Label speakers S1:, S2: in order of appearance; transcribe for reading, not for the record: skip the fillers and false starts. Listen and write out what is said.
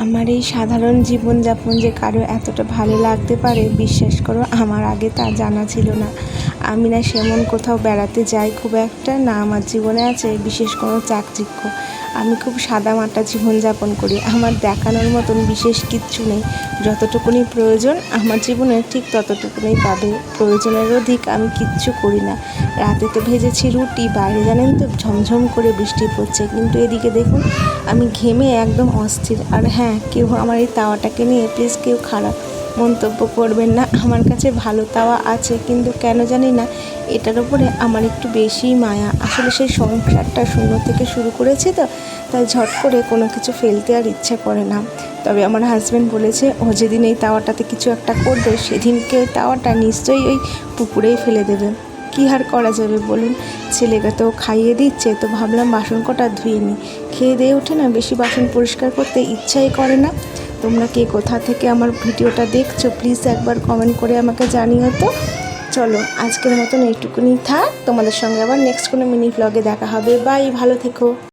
S1: আমার এই সাধারণ জীবনযাপন যে কারো এতটা ভালো লাগতে পারে বিশ্বাস করো আমার আগে তা জানা ছিল না। আমি না সেমন কোথাও বেড়াতে যাই খুব একটা, না আমার জীবনে আছে বিশেষ কোনো চাকচিক্য। আমি খুব সাদামাটা জীবনযাপন করি। আমার দেখানোর মতন বিশেষ কিচ্ছু নেই। যতটুকুনি প্রয়োজন আমার জীবনে ঠিক ততটুকুনি পাবে, প্রয়োজনের অধিক আমি কিচ্ছু করি না। রাতে তো ভেজেছি রুটি, বাইরে জানেন তো ঝমঝম করে বৃষ্টি পড়ছে, কিন্তু এদিকে দেখুন আমি ঘেমে একদম অস্থির। আর হ্যাঁ, কেউ আমার এই তাওয়াটাকে নিয়ে প্লিজ কেউ খারাপ মন্তব্য করবেন না। আমার কাছে ভালো তাওয়া আছে, কিন্তু কেন জানি না এটার ওপরে আমার একটু বেশিই মায়া। আসলে সেই সংসারটা শূন্য থেকে শুরু করেছি তো, তাই ঝট করে কোনো কিছু ফেলতে আর ইচ্ছা করে না। তবে আমার হাজব্যান্ড বলেছে ও যেদিন এই তাওয়াটাতে কিছু একটা করবে সেদিনকে ওই তাওয়াটা নিশ্চয়ই ওই পুকুরেই ফেলে দেবে। কী আর করা যাবে বলুন, ছেলেকে তো খাইয়ে দিচ্ছে, তো ভাবলাম বাসন কটা ধুয়ে নিই। খেয়ে দিয়ে উঠে না বেশি বাসন পরিষ্কার করতে ইচ্ছাই করে না। তোমরা কে কোথা থেকে আমার ভিডিওটা দেখছো প্লিজ একবার কমেন্ট করে আমাকে জানিও তো। চলো আজকের মতন এইটুকুনি থাক, তোমাদের সঙ্গে আবার নেক্সট কোনো মিনি ব্লগে দেখা হবে। বাই, ভালো থেকো।